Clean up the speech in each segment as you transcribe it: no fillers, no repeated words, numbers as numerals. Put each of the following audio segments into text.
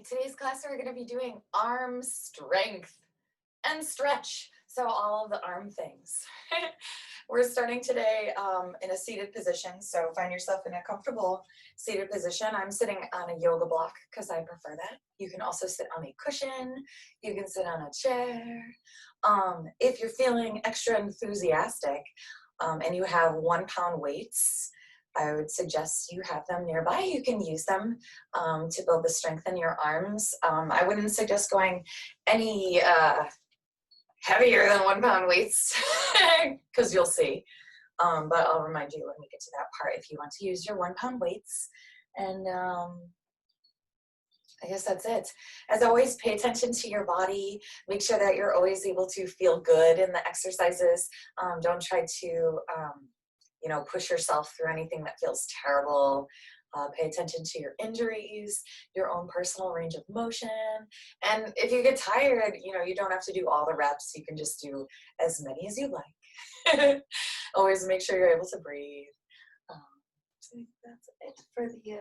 today's class we're going to be doing arm strength and stretch. So all of the arm things. We're starting today in a seated position. So find yourself in a comfortable seated position. I'm sitting on a yoga block because I prefer that. You can also sit on a cushion. You can sit on a chair. If you're feeling extra enthusiastic and you have 1 pound weights, I would suggest you have them nearby. You can use them to build the strength in your arms. I wouldn't suggest going any heavier than 1 pound weights because you'll see. But I'll remind you when we get to that part if you want to use your 1 pound weights. And I guess that's it. As always, pay attention to your body. Make sure that you're always able to feel good in the exercises. Don't try to push yourself through anything that feels terrible. Pay attention to your injuries, your own personal range of motion. And if you get tired, you don't have to do all the reps. You can just do as many as you like. Always make sure you're able to breathe. So that's it for the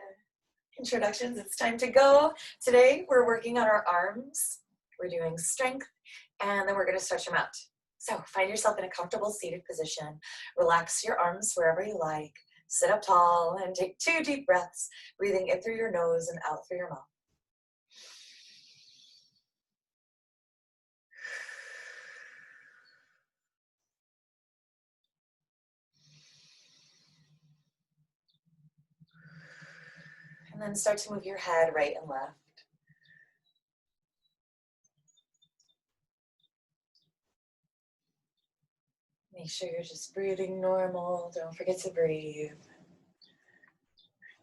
introductions. It's time to go. Today, we're working on our arms. We're doing strength, and then we're going to stretch them out. So find yourself in a comfortable seated position. Relax your arms wherever you like. Sit up tall and take 2 deep breaths, breathing in through your nose and out through your mouth. And then start to move your head right and left. Make sure you're just breathing normal. Don't forget to breathe.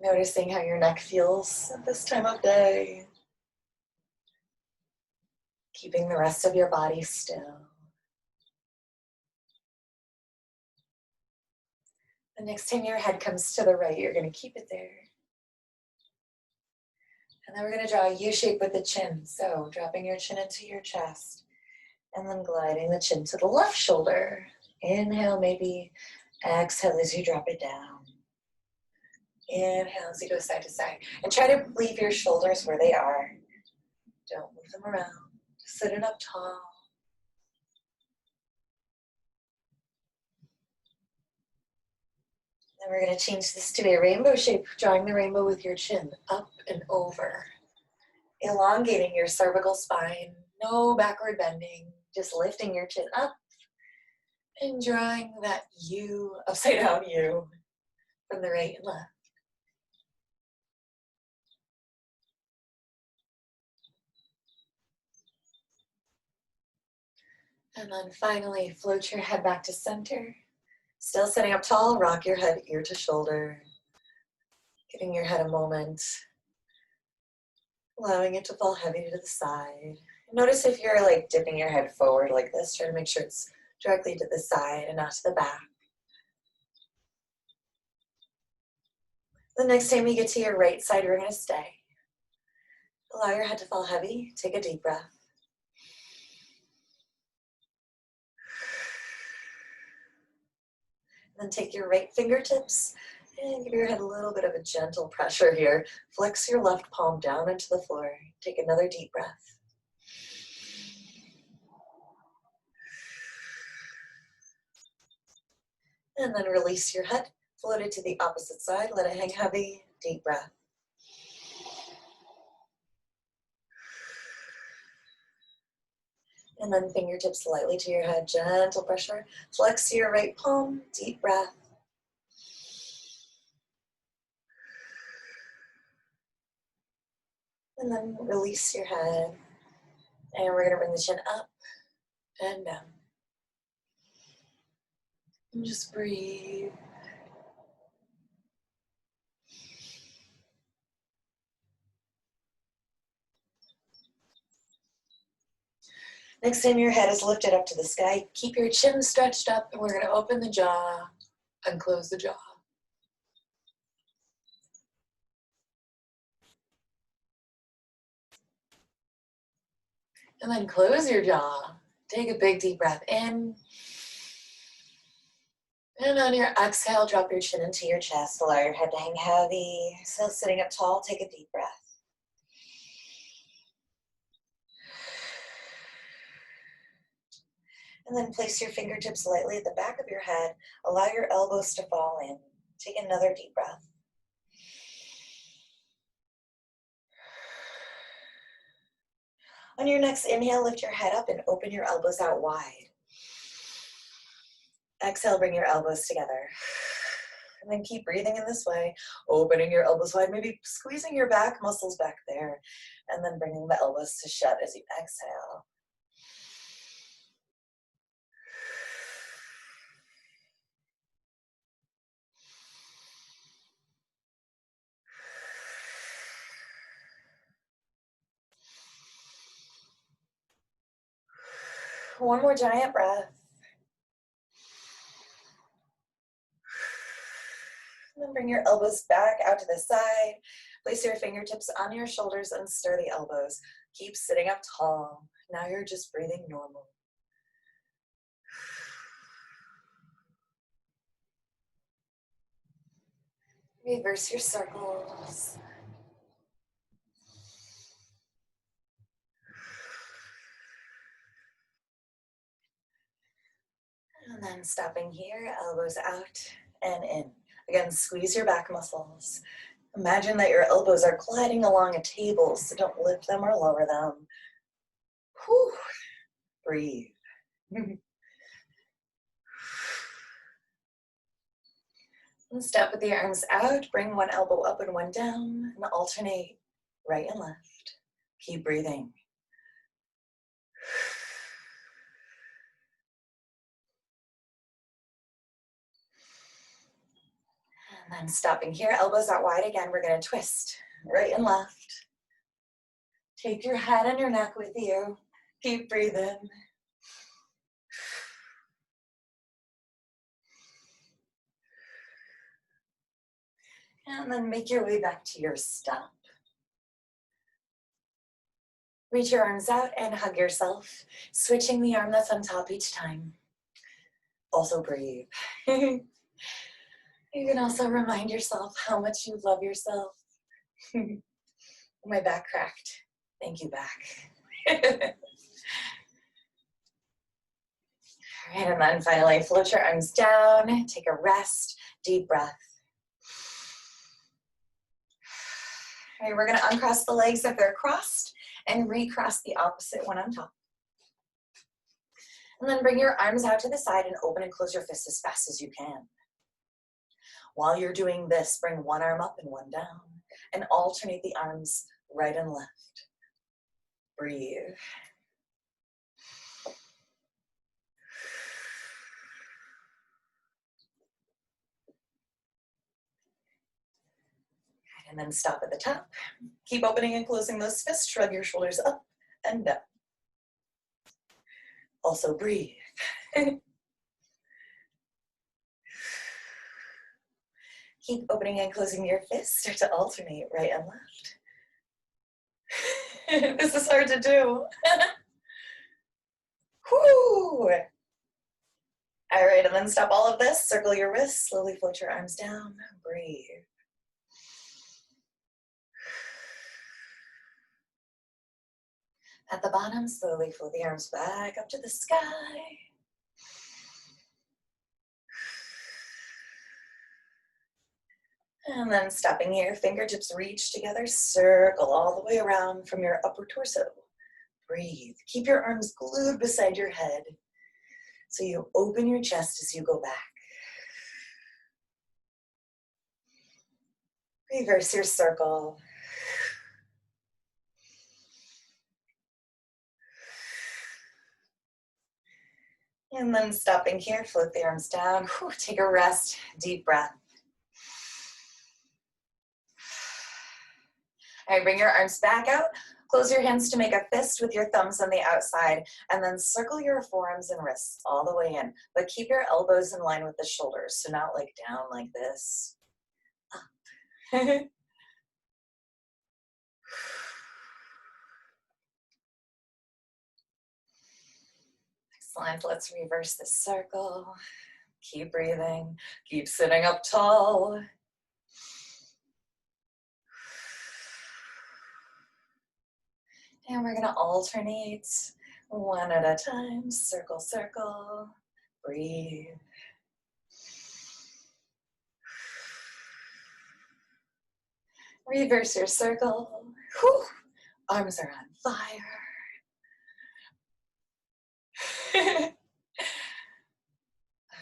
Noticing how your neck feels at this time of day. Keeping the rest of your body still. The next time your head comes to the right, you're going to keep it there. And then we're going to draw a U shape with the chin. So dropping your chin into your chest and then gliding the chin to the left shoulder. Inhale, maybe. Exhale as you drop it down. Inhale as you go side to side. And try to leave your shoulders where they are. Don't move them around. Just sitting up tall. Then we're going to change this to a rainbow shape, drawing the rainbow with your chin up and over. Elongating your cervical spine. No backward bending. Just lifting your chin up and drawing that U, upside down U, from the right and left. And then finally, float your head back to center. Still sitting up tall, rock your head ear to shoulder. Giving your head a moment. Allowing it to fall heavy to the side. Notice if you're like dipping your head forward like this, try to make sure it's directly to the side and not to the back. The next time you get to your right side, we're going to stay. Allow your head to fall heavy. Take a deep breath. Then take your right fingertips and give your head a little bit of a gentle pressure here. Flex your left palm down into the floor. Take another deep breath. And then release your head. Float it to the opposite side. Let it hang heavy. Deep breath. And then fingertips lightly to your head. Gentle pressure. Flex your right palm. Deep breath. And then release your head. And we're going to bring the chin up and down. And just breathe. Next time your head is lifted up to the sky, keep your chin stretched up, and we're going to open the jaw and close the jaw. And then close your jaw. Take a big deep breath in. And on your exhale, drop your chin into your chest. Allow your head to hang heavy. Still sitting up tall, take a deep breath. And then place your fingertips lightly at the back of your head. Allow your elbows to fall in. Take another deep breath. On your next inhale, lift your head up and open your elbows out wide. Exhale, bring your elbows together. And then keep breathing in this way, opening your elbows wide, maybe squeezing your back muscles back there, and then bringing the elbows to shut as you exhale. One more giant breath. And then bring your elbows back out to the side. Place your fingertips on your shoulders and stir the elbows. Keep sitting up tall. Now you're just breathing normal. Reverse your circles. And then stopping here, elbows out and in. Again, squeeze your back muscles. Imagine that your elbows are gliding along a table, so don't lift them or lower them. Whew. Breathe. And step with the arms out, bring one elbow up and one down, and alternate right and left. Keep breathing. And then stopping here, elbows out wide again, we're gonna twist right and left. Take your head and your neck with you. Keep breathing. And then make your way back to your stump. Reach your arms out and hug yourself, switching the arm that's on top each time. Also breathe. You can also remind yourself how much you love yourself. My back cracked. Thank you, back. All right, and then finally float your arms down, take a rest, deep breath. All right, we're gonna uncross the legs if they're crossed and recross the opposite one on top. And then bring your arms out to the side and open and close your fists as fast as you can. While you're doing this, bring one arm up and one down and alternate the arms right and left. Breathe. And then stop at the top. Keep opening and closing those fists. Shrug your shoulders up and down. Also breathe. Keep opening and closing your fists. Start to alternate right and left. This is hard to do. Whoo! All right, and then stop all of this. Circle your wrists. Slowly float your arms down. Breathe. At the bottom, slowly float the arms back up to the sky. And then stopping here, fingertips reach together, circle all the way around from your upper torso. Breathe. Keep your arms glued beside your head so you open your chest as you go back. Reverse your circle. And then stopping here, float the arms down. Whew, take a rest, deep breath. All right, bring your arms back out. Close your hands to make a fist with your thumbs on the outside, and then circle your forearms and wrists all the way in. But keep your elbows in line with the shoulders, so not like down like this. Up. Excellent. Let's reverse the circle. Keep breathing. Keep sitting up tall. And we're going to alternate One at a time, circle, circle, breathe. Reverse your circle. Whew. Arms are on fire.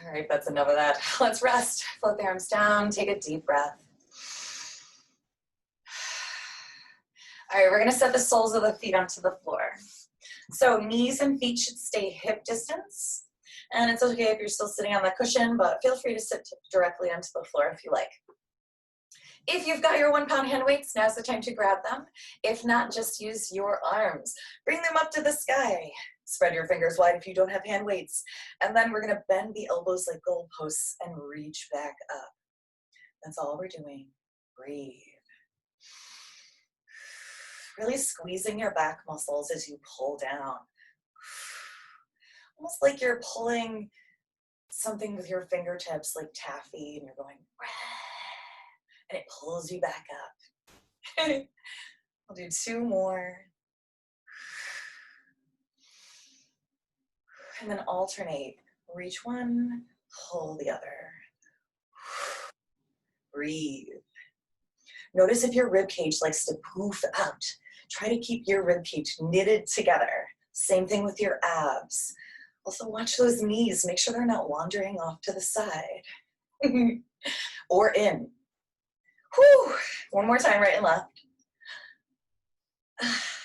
All right, that's enough of that. Let's rest. Float the arms down, take a deep breath. All right, we're gonna set the soles of the feet onto the floor. So knees and feet should stay hip distance. And it's okay if you're still sitting on the cushion, but feel free to sit directly onto the floor if you like. If you've got your 1 pound hand weights, now's the time to grab them. If not, just use your arms. Bring them up to the sky. Spread your fingers wide if you don't have hand weights. And then we're gonna bend the elbows like goalposts and reach back up. That's all we're doing. Breathe. Really squeezing your back muscles as you pull down. Almost like you're pulling something with your fingertips like taffy and you're going, and it pulls you back up. We'll do 2 more. And then alternate. Reach one, pull the other. Breathe. Notice if your rib cage likes to poof out. Try to keep your rib cage knitted together. Same thing with your abs. Also watch those knees. Make sure they're not wandering off to the side. Or in. Whew. One more time, right and left.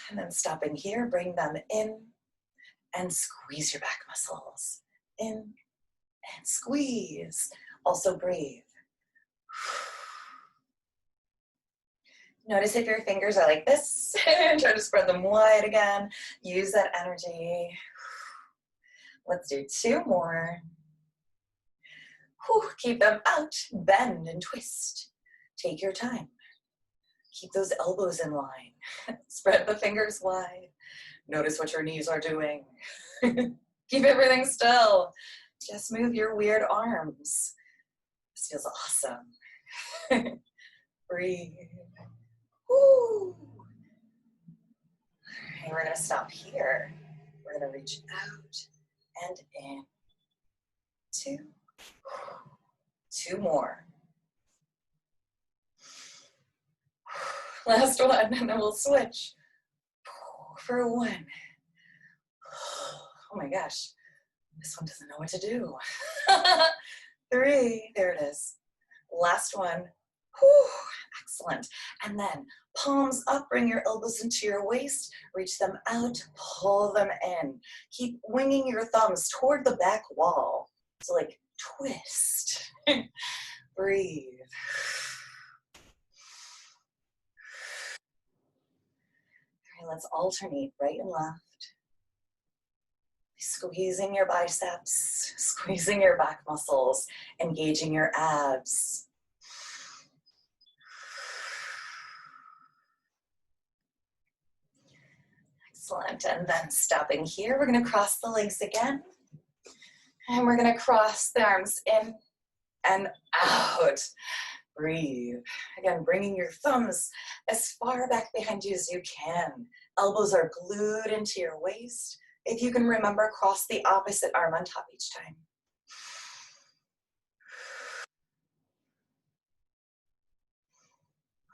And then stopping here, bring them in and squeeze your back muscles. In and squeeze. Also breathe. Notice if your fingers are like this. Try to spread them wide again. Use that energy. Let's do 2 more. Whew. Keep them out. Bend and twist. Take your time. Keep those elbows in line. Spread the fingers wide. Notice what your knees are doing. Keep everything still. Just move your weird arms. This feels awesome. Breathe. Woo. Okay, we're gonna stop here. We're gonna reach out and in. 2. 2 more. Last one, and then we'll switch. For 1. Oh my gosh, this one doesn't know what to do. 3, there it is. Last one. Whew, excellent. And then palms up, bring your elbows into your waist, reach them out, pull them in. Keep winging your thumbs toward the back wall. So like twist. Breathe. All right, let's alternate right and left. Squeezing your biceps, squeezing your back muscles, engaging your abs. Excellent, and then stopping here, we're gonna cross the legs again. And we're gonna cross the arms in and out. Breathe. Again, bringing your thumbs as far back behind you as you can. Elbows are glued into your waist. If you can remember, cross the opposite arm on top each time.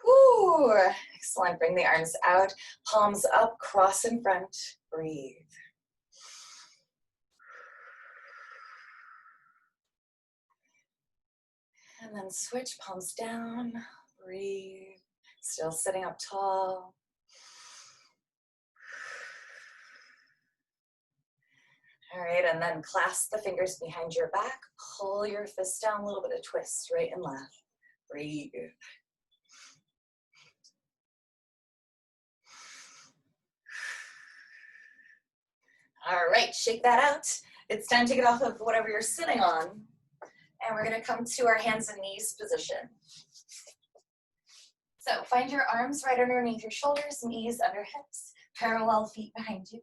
Whew. Excellent, bring the arms out, palms up, cross in front, breathe. And then switch, palms down, breathe. Still sitting up tall. All right, and then clasp the fingers behind your back, pull your fists down, a little bit of twist, right and left. Breathe. All right, shake that out. It's time to get off of whatever you're sitting on. And we're gonna come to our hands and knees position. So find your arms right underneath your shoulders, knees under hips, parallel feet behind you.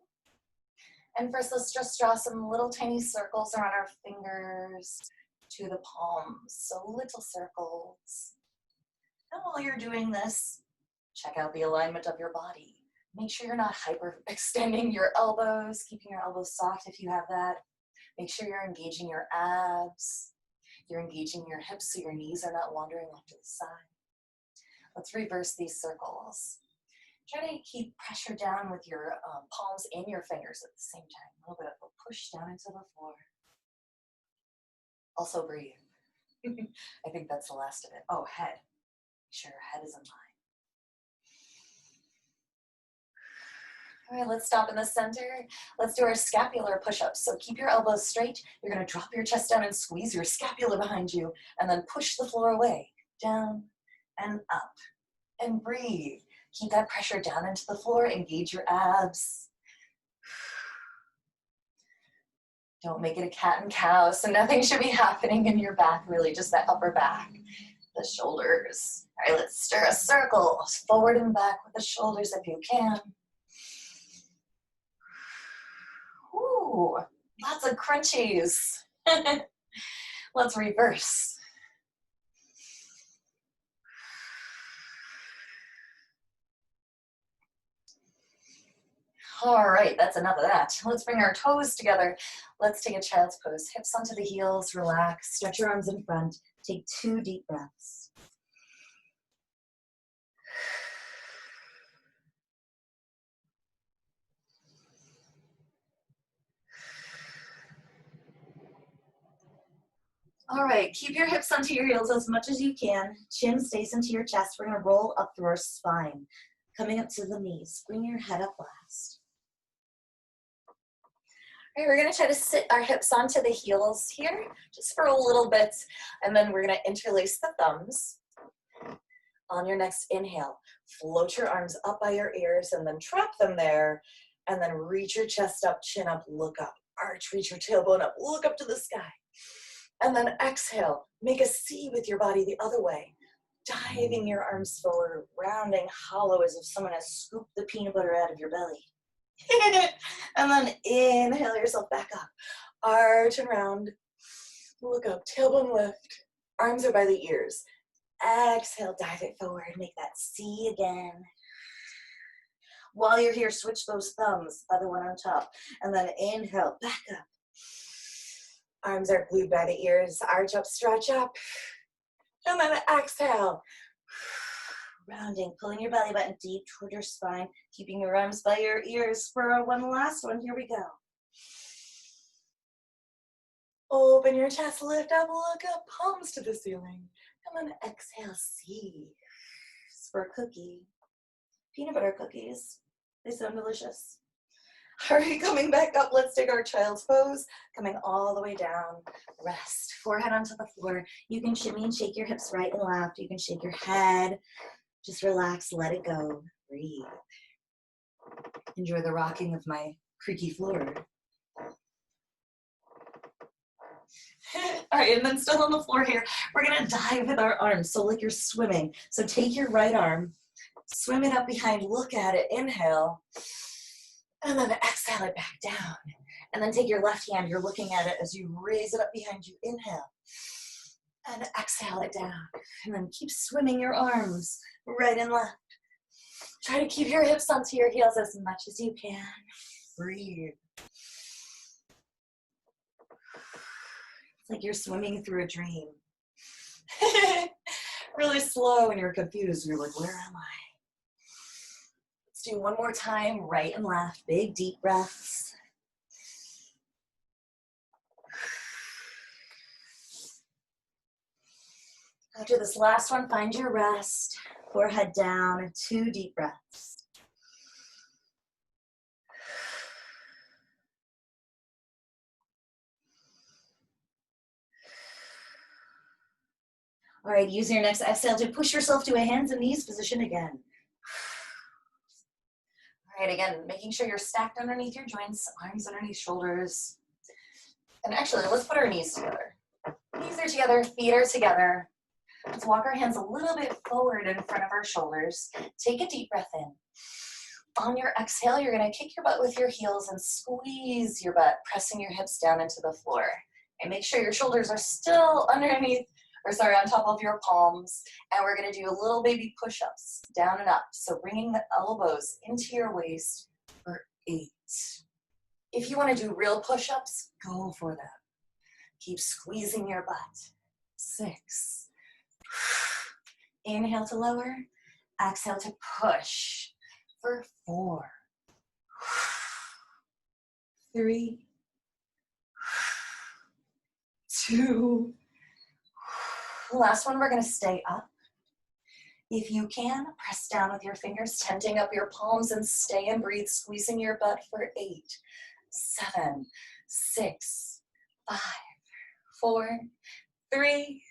And first, let's just draw some little tiny circles around our fingers to the palms. So little circles. And while you're doing this, check out the alignment of your body. Make sure you're not hyperextending your elbows, keeping your elbows soft if you have that. Make sure you're engaging your abs. You're engaging your hips so your knees are not wandering off to the side. Let's reverse these circles. Try to keep pressure down with your palms and your fingers at the same time. A little bit of a push down into the floor. Also breathe. I think that's the last of it. Oh, head. Make sure your head is in line. All right, let's stop in the center. Let's do our scapular push-ups. So keep your elbows straight. You're gonna drop your chest down and squeeze your scapula behind you, and then push the floor away, down and up. And breathe. Keep that pressure down into the floor. Engage your abs. Don't make it a cat and cow, so nothing should be happening in your back, really, just that upper back, the shoulders. All right, let's stir a circle, forward and back with the shoulders if you can. Ooh, lots of crunchies. Let's reverse. All right, that's enough of that. Let's bring our toes together. Let's take a child's pose. Hips onto the heels, relax, stretch your arms in front. Take 2 deep breaths. All right, keep your hips onto your heels as much as you can. Chin stays into your chest. We're gonna roll up through our spine. Coming up to the knees. Bring your head up last. All right, we're gonna try to sit our hips onto the heels here, just for a little bit, and then we're gonna interlace the thumbs. On your next inhale, float your arms up by your ears and then trap them there, and then reach your chest up, chin up, look up. Arch, reach your tailbone up, look up to the sky. And then exhale, make a C with your body the other way. Diving your arms forward, rounding hollow as if someone has scooped the peanut butter out of your belly. And then inhale yourself back up. Arch and round. Look up, tailbone lift. Arms are by the ears. Exhale, dive it forward. Make that C again. While you're here, switch those thumbs, other one on top. And then inhale, back up. Arms are glued by the ears. Arch up, stretch up. And then exhale. Rounding, pulling your belly button deep toward your spine, keeping your arms by your ears for one last one. Here we go. Open your chest, lift up, look up, palms to the ceiling. And then exhale, C. For a cookie. Peanut butter cookies. They sound delicious. All right, coming back up, let's take our child's pose. Coming all the way down, rest. Forehead onto the floor. You can shimmy and shake your hips right and left. You can shake your head. Just relax, let it go, breathe. Enjoy the rocking of my creaky floor. All right, and then still on the floor here, we're gonna dive with our arms, so like you're swimming. So take your right arm, swim it up behind, look at it, inhale, and then exhale it back down. And then take your left hand, you're looking at it as you raise it up behind you, inhale, and exhale it down. And then keep swimming your arms right and left. Try to keep your hips onto your heels as much as you can. Breathe. It's like you're swimming through a dream. Really slow and you're confused. You're like, where am I? Let's do one more time, right and left. Big, deep breaths. After this last one, find your rest. Forehead down, 2 deep breaths. All right, use your next exhale to push yourself to a hands and knees position again. All right, again, making sure you're stacked underneath your joints, arms underneath shoulders. And actually, let's put our knees together. Knees are together, feet are together. Let's walk our hands a little bit forward in front of our shoulders. Take a deep breath in. On your exhale, you're gonna kick your butt with your heels and squeeze your butt, pressing your hips down into the floor. And make sure your shoulders are still underneath, on top of your palms, and we're gonna do a little baby push-ups, down and up. So bringing the elbows into your waist for 8. If you wanna do real push-ups, go for them. Keep squeezing your butt. 6. Inhale to lower, exhale to push for 4. 3, 2. Last one, we're gonna stay up. If you can, press down with your fingers, tenting up your palms, and stay and breathe, squeezing your butt for 8, 7, 6, 5, 4, 3,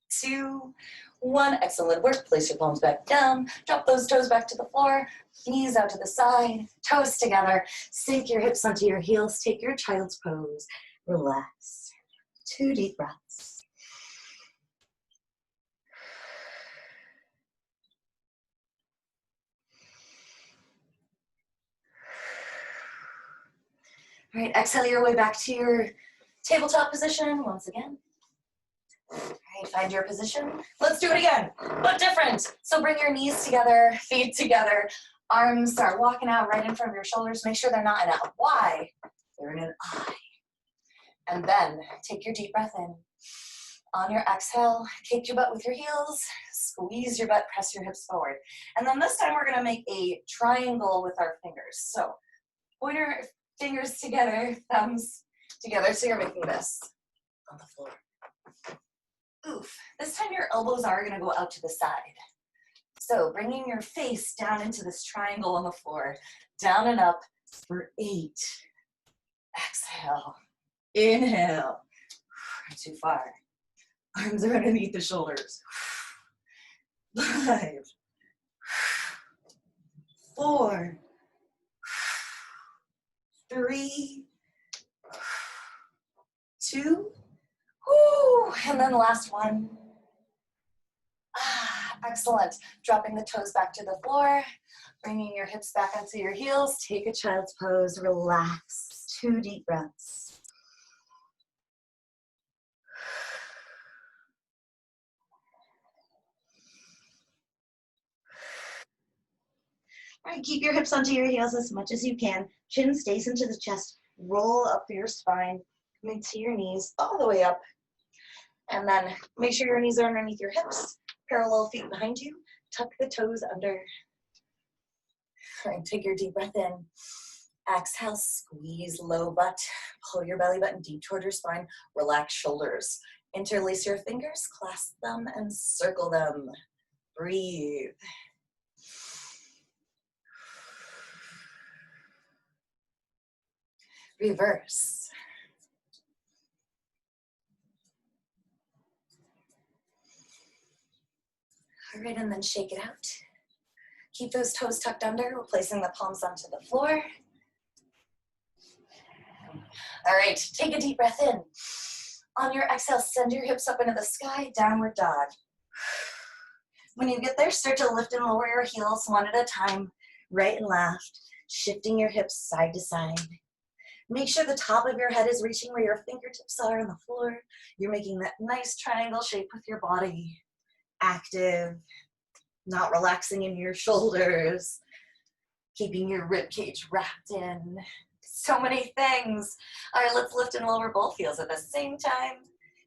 2, 1. Excellent work. Place your palms back down. Drop those toes back to the floor. Knees out to the side. Toes together. Sink your hips onto your heels. Take your child's pose. Relax. 2 deep breaths. All right, exhale your way back to your tabletop position once again. All right, find your position. Let's do it again, but different. So bring your knees together, feet together, arms start walking out right in front of your shoulders. Make sure they're not in a Y, they're in an I. And then take your deep breath in. On your exhale, kick your butt with your heels, squeeze your butt, press your hips forward. And then this time we're gonna make a triangle with our fingers. So pointer fingers together, thumbs together, so you're making this on the floor. Oof. This time your elbows are gonna go out to the side. So bringing your face down into this triangle on the floor, down and up for 8. Exhale, inhale, too far. Arms are underneath the shoulders. 5, 4, 3, 2, whoo, and then last one. Excellent. Dropping the toes back to the floor, bringing your hips back onto your heels. Take a child's pose, relax. 2 deep breaths. All right, keep your hips onto your heels as much as you can. Chin stays into the chest. Roll up through your spine. Come into your knees all the way up. And then make sure your knees are underneath your hips. Parallel feet behind you. Tuck the toes under. All right, take your deep breath in. Exhale, squeeze low butt. Pull your belly button deep toward your spine. Relax shoulders. Interlace your fingers, clasp them, and circle them. Breathe. Reverse. All right, and then shake it out. Keep those toes tucked under, placing the palms onto the floor. All right, take a deep breath in. On your exhale, send your hips up into the sky, downward dog. When you get there, start to lift and lower your heels one at a time, right and left, shifting your hips side to side. Make sure the top of your head is reaching where your fingertips are on the floor. You're making that nice triangle shape with your body. Active, not relaxing in your shoulders, keeping your rib cage wrapped in. So many things. All right, let's lift and lower both heels at the same time.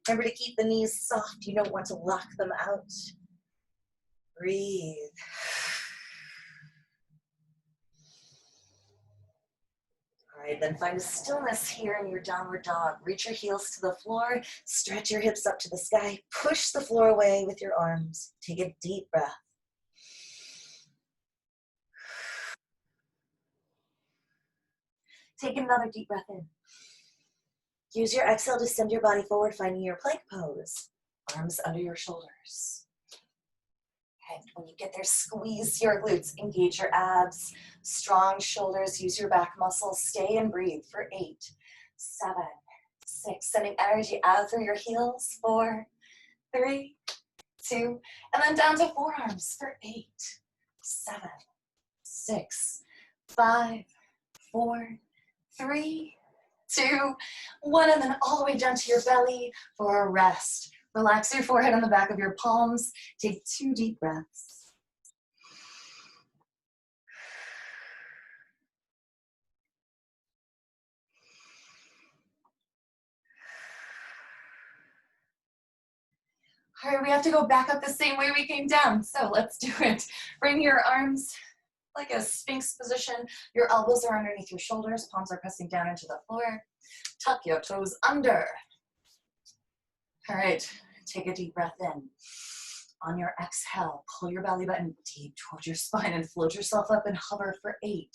Remember to keep the knees soft. You don't want to lock them out. Breathe. All right, then find a stillness here in your downward dog. Reach your heels to the floor, stretch your hips up to the sky, push the floor away with your arms. Take a deep breath. Take another deep breath in. Use your exhale to send your body forward, finding your plank pose. Arms under your shoulders. And when you get there, squeeze your glutes, engage your abs, strong shoulders, use your back muscles, stay and breathe for 8, 7, 6, sending energy out through your heels, 4, 3, 2, and then down to forearms for 8, 7, 6, 5, 4, 3, 2, 1, and then all the way down to your belly for a rest. Relax your forehead on the back of your palms. Take 2 deep breaths. All right, we have to go back up the same way we came down. So let's do it. Bring your arms like a Sphinx position. Your elbows are underneath your shoulders. Palms are pressing down into the floor. Tuck your toes under. All right, take a deep breath in. On your exhale, pull your belly button deep towards your spine and float yourself up and hover for 8,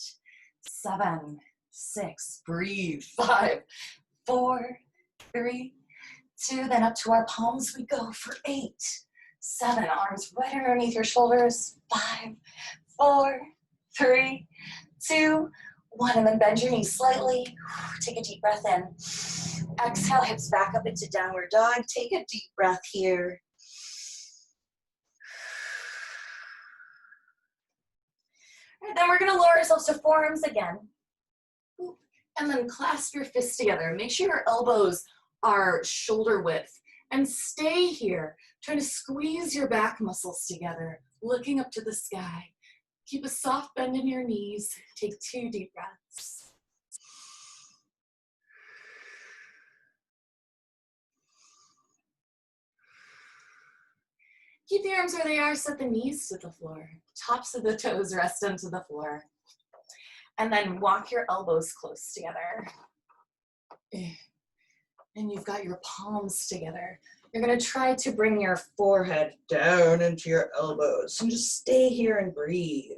7, 6, breathe, 5, 4, 3, 2, then up to our palms we go for 8, 7, arms right underneath your shoulders, 5, 4, 3, 2, 1, and then bend your knees slightly. Take a deep breath in. Exhale, hips back up into downward dog. Take a deep breath here. All right, then we're gonna lower ourselves to forearms again. And then clasp your fists together. Make sure your elbows are shoulder width and stay here. Trying to squeeze your back muscles together, looking up to the sky. Keep a soft bend in your knees. Take 2 deep breaths. Keep the arms where they are, set the knees to the floor. Tops of the toes rest into the floor. And then walk your elbows close together. And you've got your palms together. You're gonna try to bring your forehead down into your elbows and just stay here and breathe.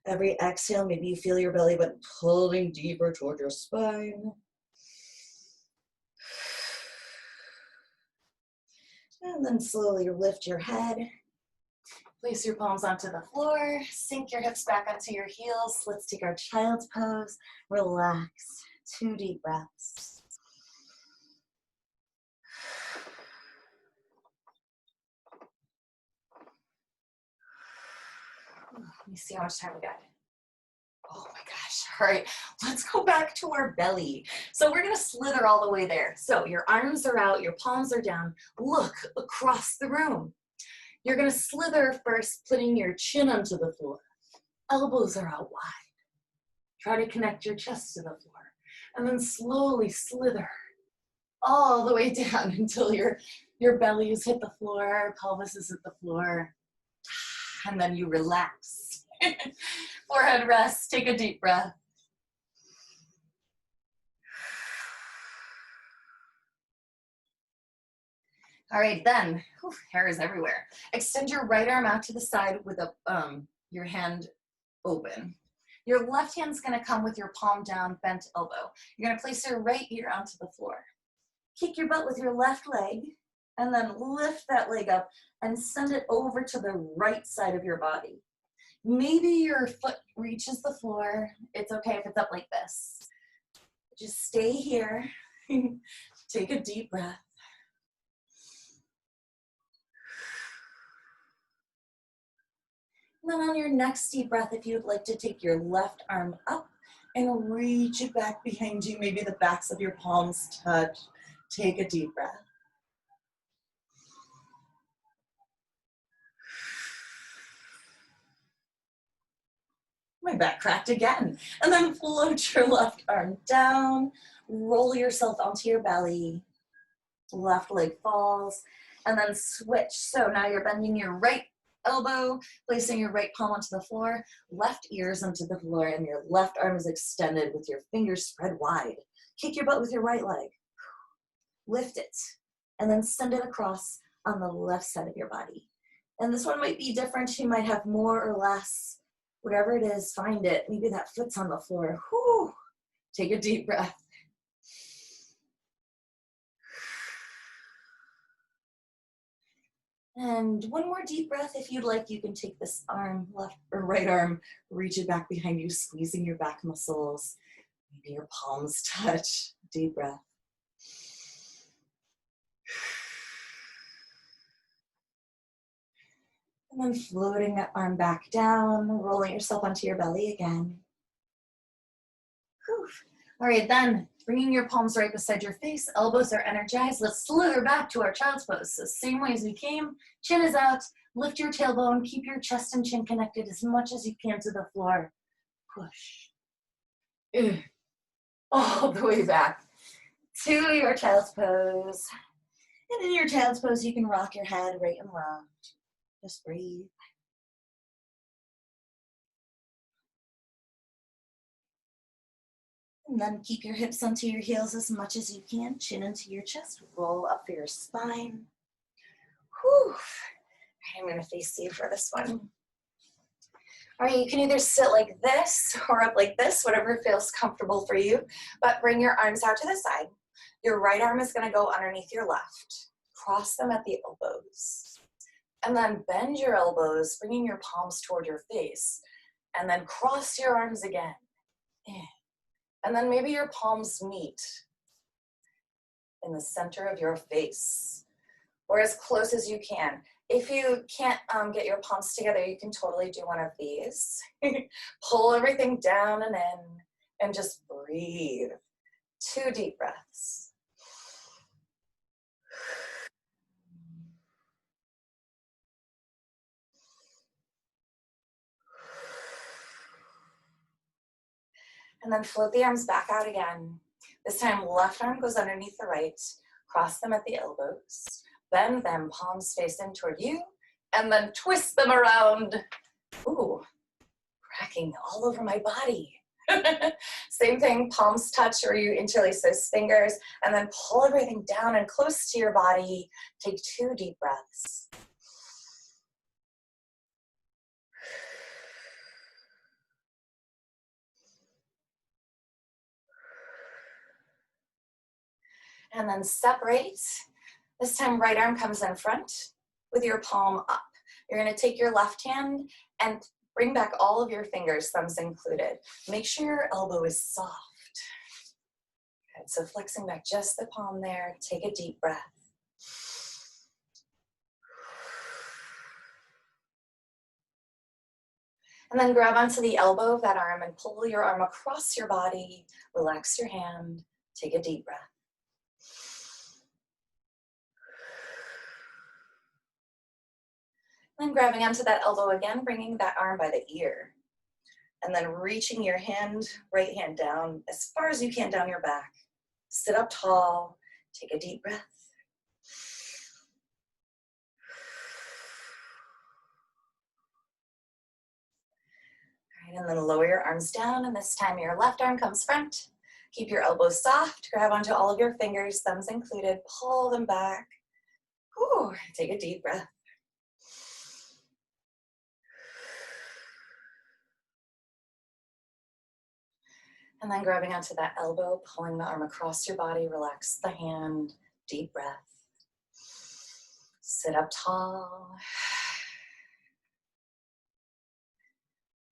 Every exhale, maybe you feel your belly button pulling deeper toward your spine. And then slowly lift your head. Place your palms onto the floor. Sink your hips back onto your heels. Let's take our child's pose. Relax. 2 deep breaths. Let me see how much time we got. Oh my gosh. All right, let's go back to our belly. So we're gonna slither all the way there. So your arms are out, your palms are down. Look across the room. You're gonna slither first, putting your chin onto the floor. Elbows are out wide. Try to connect your chest to the floor. And then slowly slither all the way down until your belly has hit the floor, pelvis is hit the floor. And then you relax. Forehead rests, take a deep breath. All right, then, hair is everywhere. Extend your right arm out to the side with your hand open. Your left hand's gonna come with your palm down, bent elbow. You're gonna place your right ear onto the floor. Kick your butt with your left leg, and then lift that leg up and send it over to the right side of your body. Maybe your foot reaches the floor. It's okay if it's up like this. Just stay here. Take a deep breath. And then on your next deep breath, if you'd like to take your left arm up and reach it back behind you, maybe the backs of your palms touch. Take a deep breath. My back cracked again. And then float your left arm down, roll yourself onto your belly. Left leg falls, and then switch. So now you're bending your right elbow, placing your right palm onto the floor, left ears onto the floor, and your left arm is extended with your fingers spread wide. Kick your butt with your right leg. Lift it, and then send it across on the left side of your body. And this one might be different. You might have more or less. Whatever it is, find it. Maybe that foot's on the floor. Whew. Take a deep breath. And one more deep breath. If you'd like, you can take this arm, left or right arm, reach it back behind you, squeezing your back muscles. Maybe your palms touch. Deep breath. And then floating that arm back down, rolling yourself onto your belly again. Whew. All right, then Bringing your palms right beside your face, elbows are energized. Let's slither back to our child's pose. So same way as we came, chin is out, lift your tailbone, keep your chest and chin connected as much as you can to the floor. Push. All the way back to your child's pose. And in your child's pose, you can rock your head right and left. Just breathe. And then keep your hips onto your heels as much as you can. Chin into your chest. Roll up for your spine. Whew. I'm going to face you for this one. All right, you can either sit like this or up like this, whatever feels comfortable for you. But bring your arms out to the side. Your right arm is going to go underneath your left. Cross them at the elbows. And then bend your elbows, bringing your palms toward your face. And then cross your arms again. And then maybe your palms meet in the center of your face, or as close as you can. If you can't get your palms together, you can totally do one of these. Pull everything down and in, and just breathe. 2 deep breaths. And then float the arms back out again. This time, left arm goes underneath the right. Cross them at the elbows. Bend them, palms facing toward you. And then twist them around. Ooh, cracking all over my body. Same thing, palms touch or you interlace those fingers. And then pull everything down and close to your body. Take 2 deep breaths. And then separate. This time, right arm comes in front with your palm up. You're going to take your left hand and bring back all of your fingers, thumbs included. Make sure your elbow is soft. Good. So flexing back just the palm there. Take a deep breath. And then grab onto the elbow of that arm and pull your arm across your body. Relax your hand. Take a deep breath. Then grabbing onto that elbow again, bringing that arm by the ear. And then reaching your hand, right hand down as far as you can down your back. Sit up tall, take a deep breath. All right, and then lower your arms down, and this time your left arm comes front. Keep your elbows soft, grab onto all of your fingers, thumbs included, pull them back. Ooh, take a deep breath. And then grabbing onto that elbow, pulling the arm across your body, relax the hand, deep breath. Sit up tall.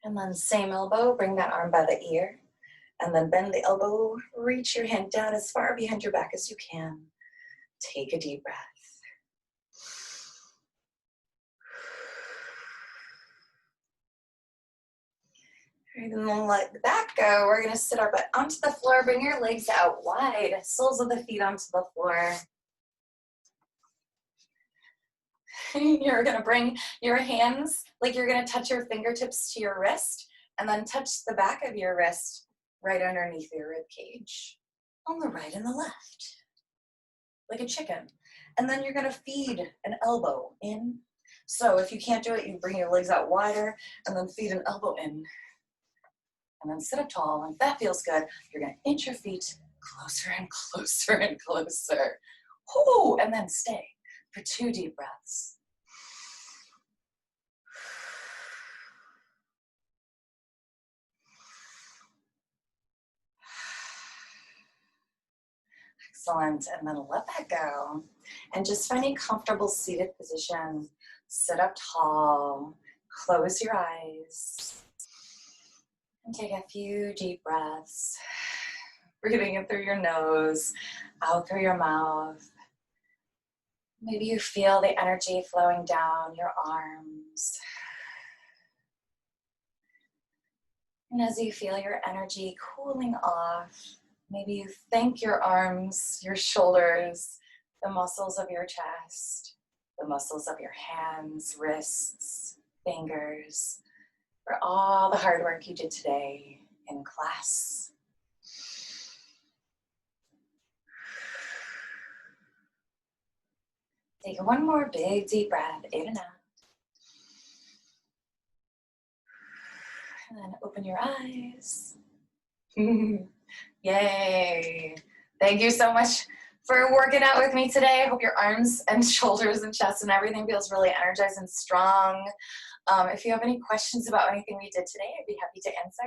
And then same elbow, bring that arm by the ear. And then bend the elbow, reach your hand down as far behind your back as you can. Take a deep breath. And then let that go. We're going to sit our butt onto the floor. Bring your legs out wide, soles of the feet onto the floor. You're going to bring your hands, like you're going to touch your fingertips to your wrist, and then touch the back of your wrist right underneath your rib cage, on the right and the left, like a chicken. And then you're going to feed an elbow in. So if you can't do it, you bring your legs out wider, and then feed an elbow in. And then sit up tall, and if that feels good, you're gonna inch your feet closer and closer and closer. Ooh, and then stay for 2 deep breaths. Excellent, and then let that go. And just finding comfortable seated position. Sit up tall, close your eyes. And take a few deep breaths, breathing in through your nose, out through your mouth. Maybe you feel the energy flowing down your arms. And as you feel your energy cooling off, Maybe you thank your arms, your shoulders, the muscles of your chest, the muscles of your hands, wrists, fingers, for all the hard work you did today in class. Take one more big deep breath, in and out. And then open your eyes. Yay. Thank you so much for working out with me today. I hope your arms and shoulders and chest and everything feels really energized and strong. If you have any questions about anything we did today, I'd be happy to answer.